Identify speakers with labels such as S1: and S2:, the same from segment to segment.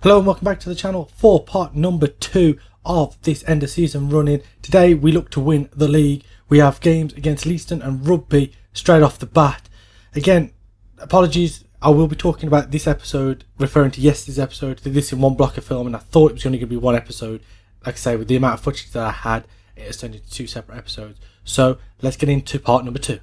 S1: Hello and welcome back to the channel for part number 2 of this end of season running. Today we look to win the league. We have games against Leiston and Rugby straight off the bat. Again, apologies, I will be talking about this episode, referring to yesterday's episode. I did this in one block of film and I thought it was only going to be one episode. Like I say, with the amount of footage that I had, it has turned into 2 separate episodes. So let's get into part number 2.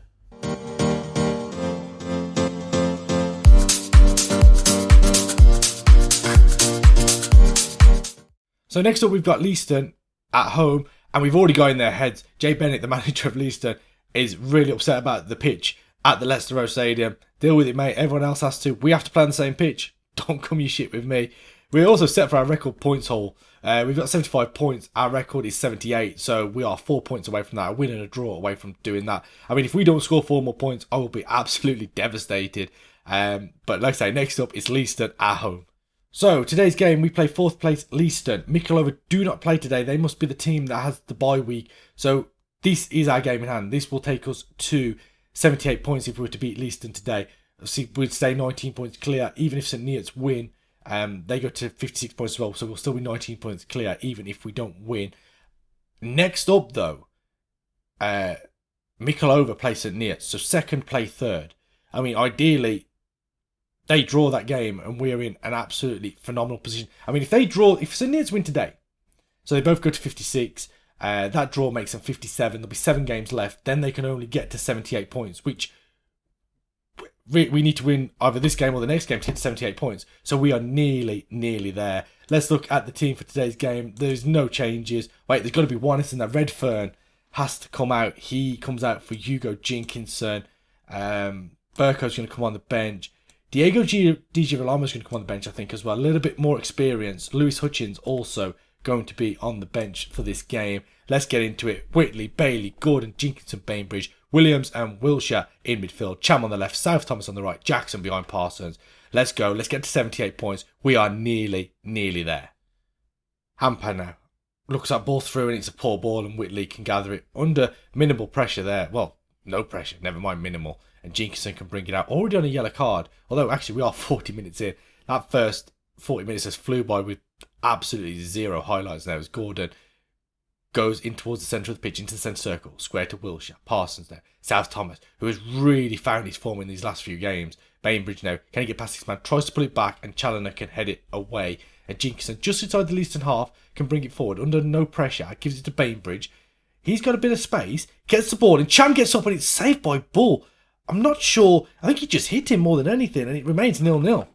S1: So next up we've got Leiston at home, and we've already got in their heads. Jay Bennett, the manager of Leiston, is really upset about the pitch at the Leicester Road Stadium. Deal with it, mate. Everyone else has to. We have to play on the same pitch. Don't come your shit with me. We're also set for our record points haul. We've got 75 points. Our record is 78, so we are 4 points away from that. A win and a draw away from doing that. I mean, if we don't score 4 more points, I will be absolutely devastated. But like I say, next up is Leiston at home. So, today's game, we play 4th place Leiston. Hinckley do not play today. They must be the team that has the bye week. So, this is our game in hand. This will take us to 78 points if we were to beat Leiston today. Obviously, we'd stay 19 points clear. Even if St Neots win, they go to 56 points as well. So, we'll still be 19 points clear even if we don't win. Next up, though, Hinckley play St Neots. So, 2nd play 3rd. I mean, ideally, they draw that game and we're in an absolutely phenomenal position. I mean, if St Neots win today, so they both go to 56, that draw makes them 57. There'll be 7 games left. Then they can only get to 78 points, which we need to win either this game or the next game to get to 78 points. So we are nearly there. Let's look at the team for today's game. There's no changes. Wait, there's got to be one. It's in that Redfern has to come out. He comes out for Hugo Jenkinson. Burko's going to come on the bench. Diego Di Girolamo is going to come on the bench, I think, as well. A little bit more experience. Lewis Hutchins also going to be on the bench for this game. Let's get into it. Whitley, Bailey, Gordon, Jenkinson, Bainbridge, Williams and Wilshire in midfield. Cham on the left, South Thomas on the right, Jackson behind Parsons. Let's go. Let's get to 78 points. We are nearly there. Hamper now. Looks like ball through and it's a poor ball and Whitley can gather it under minimal pressure there. Well, no pressure. Never mind minimal. And Jenkinson can bring it out. Already on a yellow card. Although, actually, we are 40 minutes in. That first 40 minutes has flew by with absolutely 0 highlights now as Gordon goes in towards the centre of the pitch, into the centre circle. Square to Wilshire. Parsons now. South Thomas, who has really found his form in these last few games. Bainbridge now. Can he get past this man? Tries to pull it back and Challoner can head it away. And Jenkinson, just inside the Leiston half, can bring it forward under no pressure. Gives it to Bainbridge. He's got a bit of space. Gets the ball and Cham gets up and it's saved by Bull. I'm not sure. I think he just hit him more than anything, and it remains 0-0.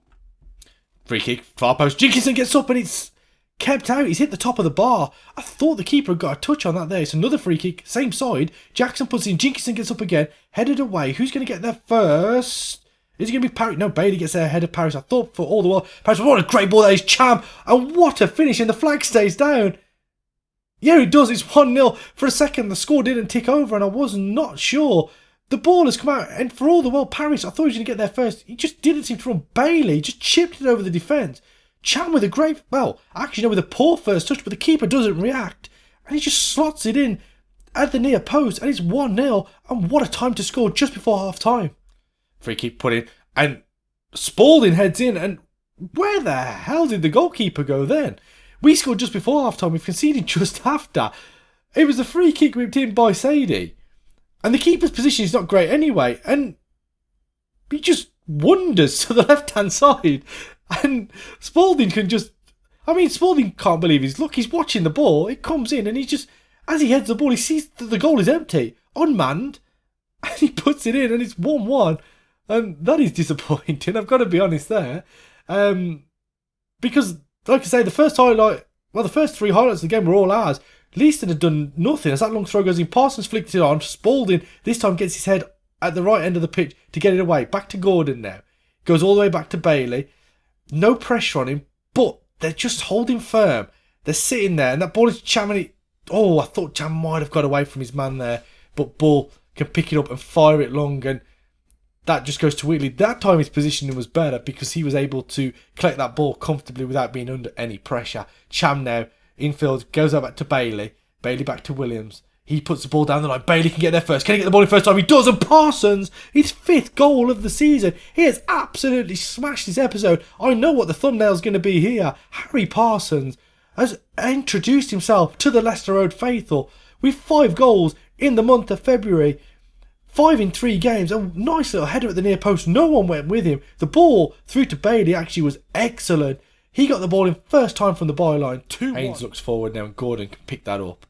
S1: Free kick, far post. Jenkinson gets up, and it's kept out. He's hit the top of the bar. I thought the keeper had got a touch on that there. It's another free kick, same side. Jackson puts in. Jenkinson gets up again, headed away. Who's going to get there first? Is it going to be Paris? No, Bailey gets there ahead of Paris. I thought for all the while, Paris, what a great ball that is, Cham. And what a finish, and the flag stays down. Yeah, it does. It's 1-0. For a second, the score didn't tick over, and I was not sure. The ball has come out, and for all the world, Paris, I thought he was going to get there first. He just didn't seem to run. Bailey just chipped it over the defence. Cham with a great, with a poor first touch, but the keeper doesn't react. And he just slots it in at the near post, and it's 1-0. And what a time to score just before half-time. Free kick put in, and Spalding heads in, and where the hell did the goalkeeper go then? We scored just before half-time. We conceded just after. It was a free kick whipped in by Sadie. And the keeper's position is not great anyway. And he just wanders to the left-hand side. And Spalding can just... Spalding can't believe his luck. He's watching the ball. It comes in and he just... As he heads the ball, he sees that the goal is empty. Unmanned. And he puts it in and it's 1-1. And that is disappointing. I've got to be honest there. Because, like I say, the first 3 highlights of the game were all ours. Leiston had done nothing as that long throw goes in. Parsons flicked it on. Spalding this time gets his head at the right end of the pitch to get it away. Back to Gordon now. Goes all the way back to Bailey. No pressure on him, but they're just holding firm. They're sitting there and that ball is jamming it. Oh, I thought Cham might have got away from his man there, but Bull can pick it up and fire it long, and that just goes to Whitley. That time his positioning was better because he was able to collect that ball comfortably without being under any pressure. Cham now infield, goes out back to Bailey. Bailey back to Williams. He puts the ball down the line. Bailey can get there first. Can he get the ball in first time? He does. And Parsons, his 5th goal of the season. He has absolutely smashed this episode. I know what the thumbnail's going to be here. Harry Parsons has introduced himself to the Leicester Road faithful with 5 goals in the month of February. 5 in 3 games. A nice little header at the near post. No one went with him. The ball through to Bailey actually was excellent. He got the ball in first time from the byline. 2-1. Haynes looks forward now and Gordon can pick that up.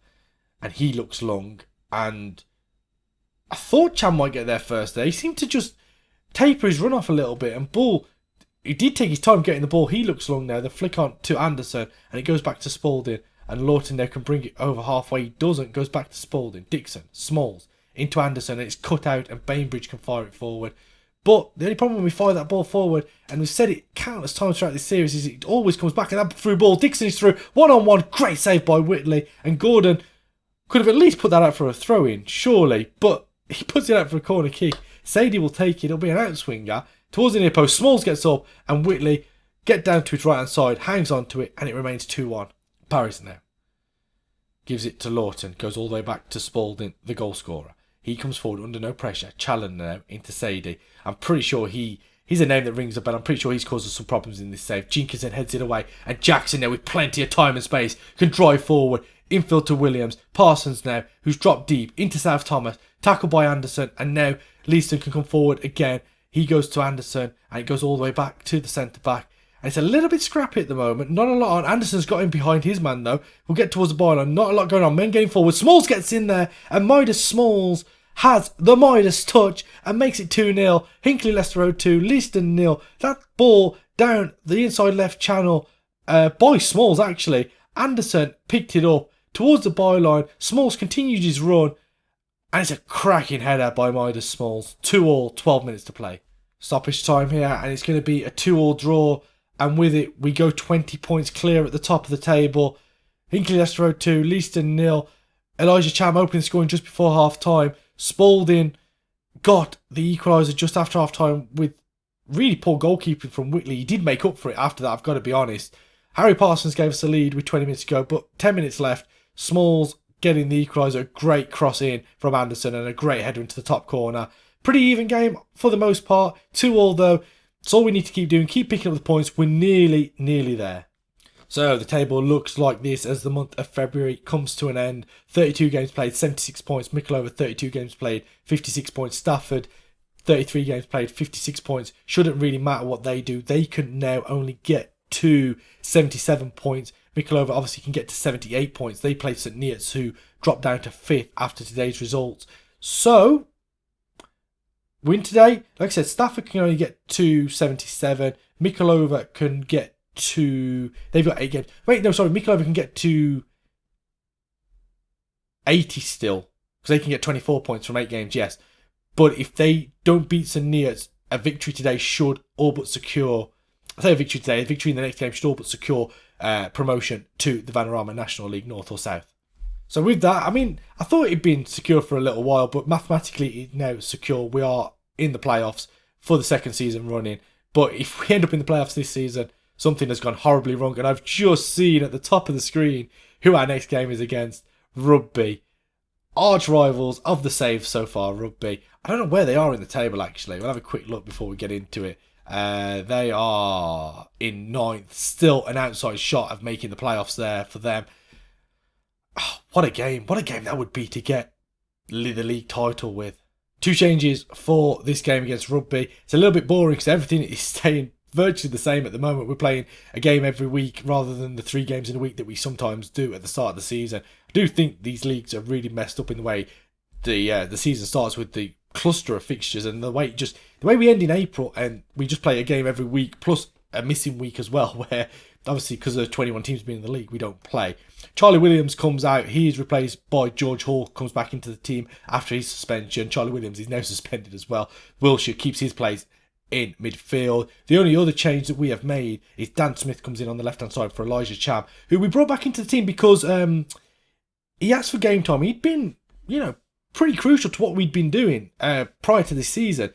S1: And he looks long. And I thought Cham might get there first there. He seemed to just taper his run off a little bit. And Bull, he did take his time getting the ball. He looks long now. The flick on to Anderson. And it goes back to Spalding. And Lawton now can bring it over halfway. He doesn't. Goes back to Spalding. Dixon. Smalls. Into Anderson. And it's cut out. And Bainbridge can fire it forward. But the only problem when we fire that ball forward, and we've said it countless times throughout this series, is it always comes back. And that through ball. Dixon is through. 1-on-1. Great save by Whitley. And Gordon could have at least put that out for a throw-in, surely. But he puts it out for a corner kick. Sadie will take it. It'll be an outswinger. Towards the near post, Smalls gets up. And Whitley gets down to his right-hand side. Hangs on to it. And it remains 2-1. Paris now gives it to Lawton. Goes all the way back to Spalding, the goal scorer. He comes forward under no pressure. Challen now into Sadie. I'm pretty sure he's a name that rings a bell. I'm pretty sure he's caused us some problems in this save. Jenkinson heads it away. And Jackson now with plenty of time and space can drive forward. Infield to Williams. Parsons now, who's dropped deep into South Thomas. Tackled by Anderson. And now Leaston can come forward again. He goes to Anderson. And it goes all the way back to the centre-back. And it's a little bit scrappy at the moment. Not a lot on. Anderson's got in behind his man though. We'll get towards the byline. Not a lot going on. Men getting forward. Smalls gets in there. And Midas Smalls has the Midas touch. And makes it 2-0. Hinckley Leicester Road 2. Leaston 0. That ball down the inside left channel by Smalls actually. Anderson picked it up towards the byline. Smalls continued his run. And it's a cracking header by Midas Smalls. 2-2. 12 minutes to play. Stoppage time here. And it's going to be a 2-2 draw. And with it, we go 20 points clear at the top of the table. Hinckley Leicester Road 2, Leaston 0. Elijah Cham opening scoring just before half time. Spalding got the equaliser just after half time with really poor goalkeeping from Whitley. He did make up for it after that, I've got to be honest. Harry Parsons gave us the lead with 20 minutes to go, but 10 minutes left. Smalls getting the equaliser. A great cross in from Anderson and a great header into the top corner. Pretty even game for the most part. 2-2 though. It's all we need to keep doing. Keep picking up the points. We're nearly there. So the table looks like this as the month of February comes to an end. 32 games played, 76 points. Mickleover, 32 games played, 56 points. Stafford, 33 games played, 56 points. Shouldn't really matter what they do. They can now only get to 77 points. Mickleover obviously can get to 78 points. They played St Neots, who dropped down to 5th after today's results. So win today, like I said, Stafford can only get to 77. Mickleover can get to... They've got 8 games. Wait, no, sorry. Mickleover can get to 80 still. Because they can get 24 points from 8 games, yes. But if they don't beat St Neots, a victory today should all but secure... I say a victory today. A victory in the next game should all but secure promotion to the Vanarama National League, North or South. So with that, I mean, I thought it'd been secure for a little while, but mathematically it's now secure. We are in the playoffs for the second season running. But if we end up in the playoffs this season, something has gone horribly wrong. And I've just seen at the top of the screen who our next game is against. Rugby. Arch rivals of the save so far, Rugby. I don't know where they are in the table, actually. We'll have a quick look before we get into it. They are in 9th. Still an outside shot of making the playoffs there for them. Oh, what a game. What a game that would be to get the league title with. 2 changes for this game against Rugby. It's a little bit boring because everything is staying virtually the same at the moment. We're playing a game every week rather than the 3 games in a week that we sometimes do at the start of the season. I do think these leagues are really messed up in the way the season starts with the cluster of fixtures and the way we end in April and we just play a game every week plus a missing week as well, where obviously because of 21 teams being in the league we don't play. Charlie Williams comes out. He is replaced by George Hall, comes back into the team after his suspension. Charlie Williams is now suspended as well. Wilshire keeps his place in midfield. The only other change that we have made is Dan Smith comes in on the left hand side for Elijah Cham, who we brought back into the team because he asked for game time. He'd been, pretty crucial to what we'd been doing prior to this season.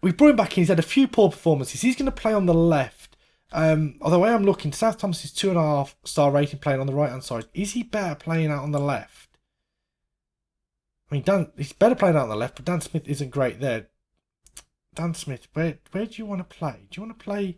S1: We brought him back in. He's had a few poor performances. He's going to play on the left. Although I am looking, South Thomas is 2.5 star rating playing on the right hand side. Is he better playing out on the left? I mean, he's better playing out on the left, but Dan Smith isn't great there. Dan Smith, where do you want to play? Do you want to play?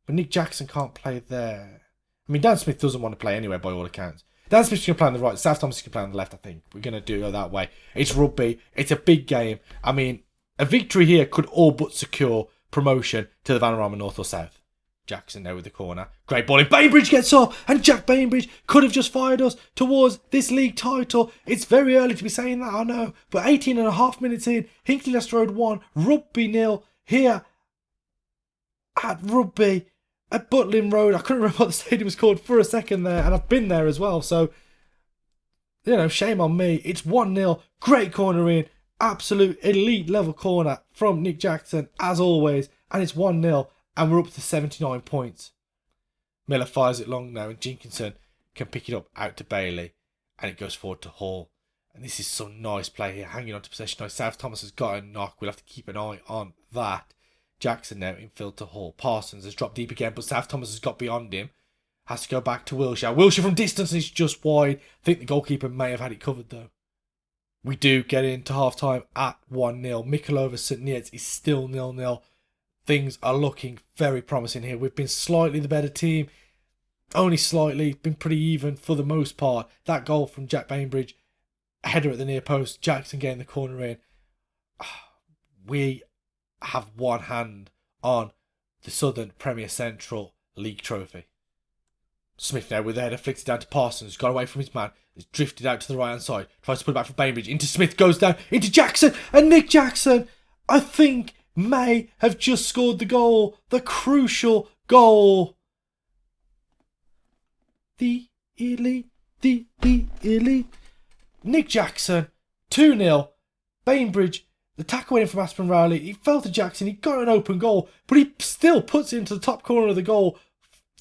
S1: But Nick Jackson can't play there. I mean, Dan Smith doesn't want to play anyway, by all accounts. Dan Smith's going to play on the right. South Thomas can play on the left, I think. We're going to do it that way. It's rugby. It's a big game. I mean, a victory here could all but secure promotion to the Vanarama North or South. Jackson there with the corner. Great ball in. Bainbridge gets off, and Jack Bainbridge could have just fired us towards this league title. It's very early to be saying that, I know. But 18.5 minutes in, Hinckley Leicester Road 1, Rugby 0 here at Rugby at Butlin Road. I couldn't remember what the stadium was called for a second there, and I've been there as well. So, shame on me. It's 1-0. Great corner in. Absolute elite level corner from Nick Jackson, as always. And it's 1-0. And we're up to 79 points. Miller fires it long now, and Jenkinson can pick it up out to Bailey. And it goes forward to Hall. And this is some nice play here, hanging on to possession. Now, South Thomas has got a knock. We'll have to keep an eye on that. Jackson now infield to Hall. Parsons has dropped deep again, but South Thomas has got beyond him. Has to go back to Wilshire. Wilshire from distance, and it's just wide. I think the goalkeeper may have had it covered, though. We do get into half-time at 1-0. Mikulova St. Neots is still 0-0. Things are looking very promising here. We've been slightly the better team. Only slightly. Been pretty even for the most part. That goal from Jack Bainbridge. Header at the near post. Jackson getting the corner in. We have one hand on the Southern Premier Central League trophy. Smith now with the header. Flicks it down to Parsons. Got away from his man. Has drifted out to the right hand side. Tries to put it back for Bainbridge. Into Smith. Goes down. Into Jackson. And Nick Jackson, I think, may have just scored the goal. The crucial goal. The elite. The elite. Nick Jackson. 2-0. Bainbridge. The tackle went in from Aspen Rowley. He fell to Jackson. He got an open goal. But he still puts it into the top corner of the goal.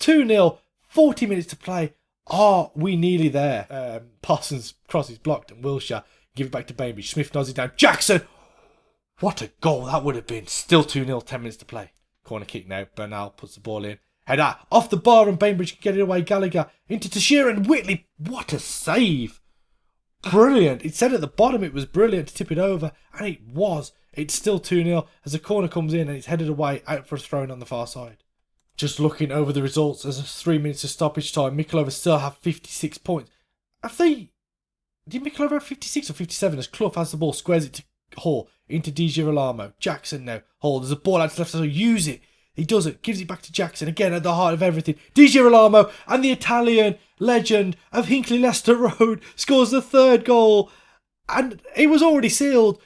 S1: 2-0. 40 minutes to play. Are we nearly there? Parsons crosses blocked and Wilshire give it back to Bainbridge. Smith nods it down. Jackson! What a goal that would have been. Still 2-0, 10 minutes to play. Corner kick now. Bernal puts the ball in. Header off the bar and Bainbridge can get it away. Gallagher into Tashira and Whitley. What a save. Brilliant. It said at the bottom it was brilliant to tip it over. And it was. It's still 2-0 as the corner comes in and it's headed away out for a throw in on the far side. Just looking over the results, as 3 minutes of stoppage time, Mikulova still have 56 points. Did Mikulova have 56 or 57 as Clough has the ball, squares it to Hall, into Di Girolamo. Jackson now, Hall, there's a ball out to the left side, use it. He does it, gives it back to Jackson, again at the heart of everything. Di Girolamo, and the Italian legend of Hinckley Leicester Road, scores the third goal. And it was already sealed.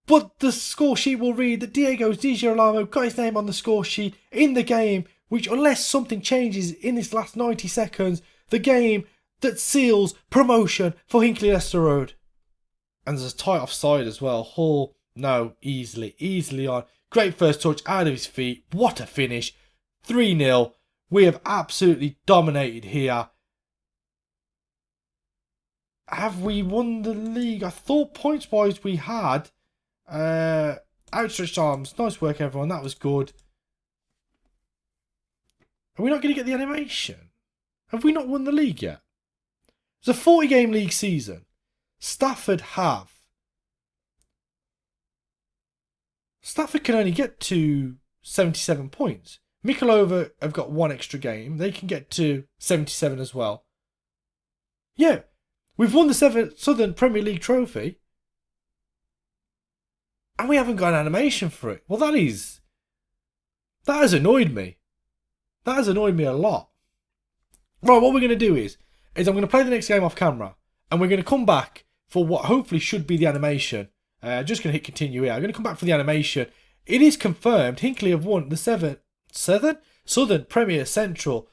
S1: But the score sheet will read that Diego Di Girolamo got his name on the score sheet in the game, which, unless something changes in this last 90 seconds, the game that seals promotion for Hinckley Leicester Road. And there's a tight offside as well. Hall, no, easily on. Great first touch out of his feet. What a finish. 3-0. We have absolutely dominated here. Have we won the league? I thought points-wise we had. Outstretched arms. Nice work, everyone. That was good. Are we not going to get the animation? Have we not won the league yet? It's a 40-game league season. Stafford can only get to 77 points. Mikulova have got one extra game. They can get to 77 as well. Yeah, we've won the Southern Premier League trophy. And we haven't got an animation for it. Well, that has annoyed me. That has annoyed me a lot. Right, what we're going to do is I'm going to play the next game off camera. And we're going to come back for what hopefully should be the animation. Just going to hit continue here. I'm going to come back for the animation. It is confirmed. Hinckley have won the Southern Premier Central.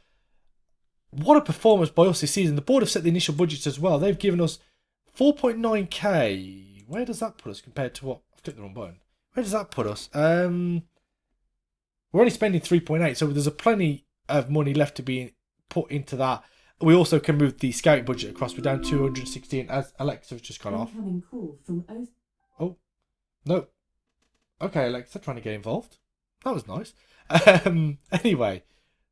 S1: What a performance by us this season. The board have set the initial budgets as well. They've given us 4.9k. Where does that put us compared to what? I've clicked the wrong button. Where does that put us? We're only spending 3.8, so there's a plenty of money left to be put into that. We also can move the scouting budget across. We're down 216 as Alexa's just gone off. Oh, no. Okay, Alexa, trying to get involved. That was nice. Anyway,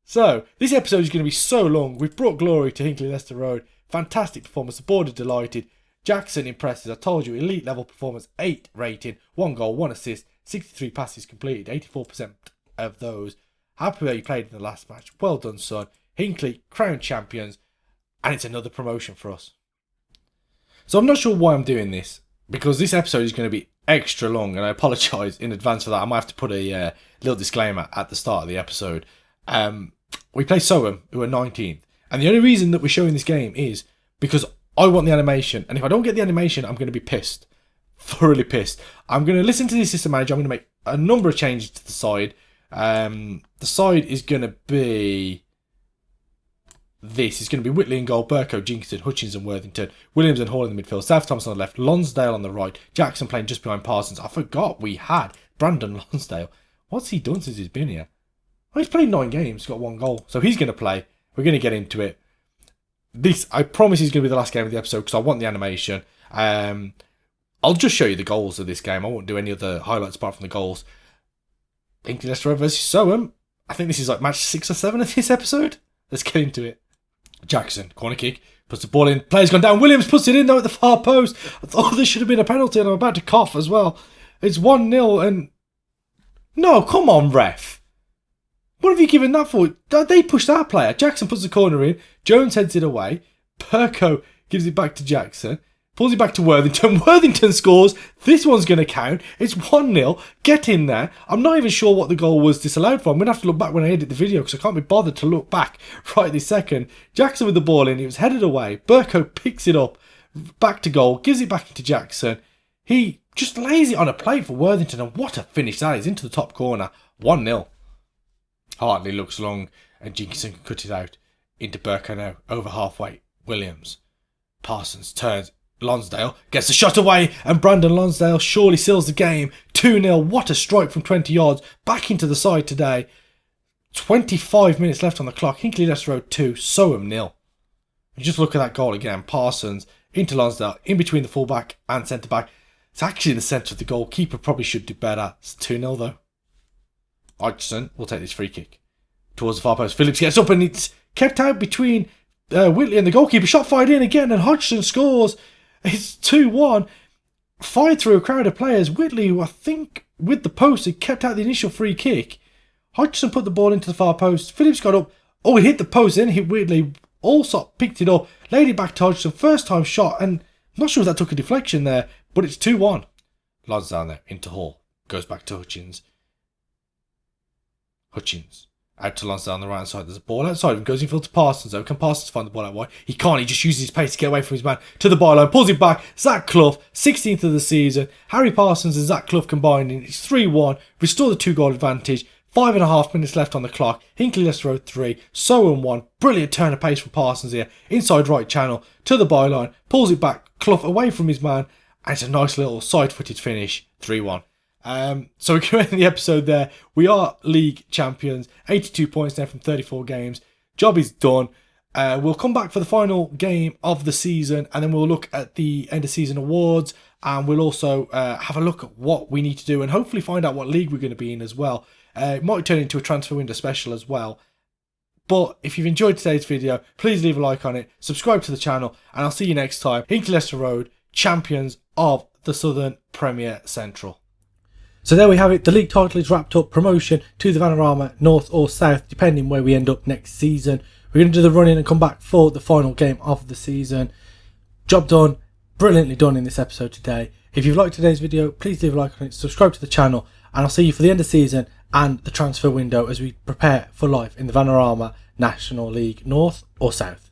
S1: so this episode is going to be so long. We've brought glory to Hinckley Leicester Road. Fantastic performance. The board are delighted. Jackson impresses. I told you, elite level performance, 8 rating, 1 goal, 1 assist, 63 passes completed, 84% of those. Happy that you played in the last match. Well done, son. Hinckley, crowned champions, and it's another promotion for us. So I'm not sure why I'm doing this, because this episode is going to be extra long, and I apologise in advance for that. I might have to put a little disclaimer at the start of the episode. We play Soham, who are 19th, and the only reason that we're showing this game is because I want the animation, and if I don't get the animation, I'm going to be pissed. Thoroughly pissed. I'm going to listen to the assistant manager. I'm going to make a number of changes to the side. The side is going to be this. It's going to be Whitley in goal, Burko, Jinkinson, Hutchins and Worthington, Williams and Hall in the midfield, South Thomas on the left, Lonsdale on the right, Jackson playing just behind Parsons. I forgot we had Brandon Lonsdale. What's he done since he's been here? Well, he's played 9 games, got 1 goal. So he's going to play. We're going to get into it. This, I promise, is going to be the last game of the episode because I want the animation. I'll just show you the goals of this game. I won't do any other highlights apart from the goals. Hinckley LRFC versus Soham. I think this is like match 6 or 7 of this episode. Let's get into it. Jackson, corner kick, puts the ball in. Player's gone down. Williams puts it in though at the far post. I thought there should have been a penalty and I'm about to cough as well. It's 1-0 and... No, come on, ref. What have you given that for? They pushed our player. Jackson puts the corner in. Jones heads it away. Perko gives it back to Jackson. Pulls it back to Worthington. Worthington scores. This one's going to count. It's 1-0. Get in there. I'm not even sure what the goal was disallowed for. I'm going to have to look back when I edit the video because I can't be bothered to look back right this second. Jackson with the ball in. It was headed away. Burko picks it up. Back to goal. Gives it back to Jackson. He just lays it on a plate for Worthington. And what a finish that is. Into the top corner. 1-0. Hartley looks long and Jinkinson can cut it out. Into Burko now. Over halfway. Williams. Parsons turns. Lonsdale gets the shot away and Brandon Lonsdale surely seals the game. 2-0. What a strike from 20 yards. Back into the side today. 25 minutes left on the clock. Hinckley LRFC 2. Soham 0. And just look at that goal again. Parsons into Lonsdale. In between the fullback and centre back. It's actually in the centre of the goal. Keeper probably should do better. It's 2-0 though. Hodgson will take this free kick. Towards the far post. Phillips gets up and it's kept out between Whitley and the goalkeeper. Shot fired in again and Hodgson scores. It's 2-1. Fired through a crowd of players. Whitley, who I think with the post, had kept out the initial free kick. Hodgson put the ball into the far post. Phillips got up. Oh, he hit the post, then hit Whitley. Allsop picked it up. Laid it back to Hodgson. First time shot. And I'm not sure if that took a deflection there. But it's 2-1. Lonsdale there into Hall. Goes back to Hutchins. Out to Lonsdale on the right hand side. There's a ball outside him. Goes infield to Parsons though. Can Parsons find the ball out wide? He can't. He just uses his pace to get away from his man. To the byline. Pulls it back. Zach Clough. 16th of the season. Harry Parsons and Zach Clough combining. It's 3-1. Restore the 2-goal advantage. 5.5 minutes left on the clock. Hinckley LRFC 3. Soham 1. Brilliant turn of pace from Parsons here. Inside right channel. To the byline. Pulls it back. Clough away from his man. And it's a nice little side-footed finish. 3-1. So we're going to end the episode there. We are league champions. 82 points now from 34 games. Job is done. We'll come back for the final game of the season and then we'll look at the end of season awards and we'll also have a look at what we need to do and hopefully find out what league we're going to be in as well. It might turn into a transfer window special as well. But if you've enjoyed today's video, please leave a like on it, subscribe to the channel, and I'll see you next time. Hinckley LRFC, champions of the Southern Premier Central. So there we have it, the league title is wrapped up, promotion to the Vanarama, North or South, depending where we end up next season. We're going to do the run-in and come back for the final game of the season. Job done, brilliantly done in this episode today. If you've liked today's video, please leave a like on it, subscribe to the channel, and I'll see you for the end of season and the transfer window as we prepare for life in the Vanarama National League, North or South.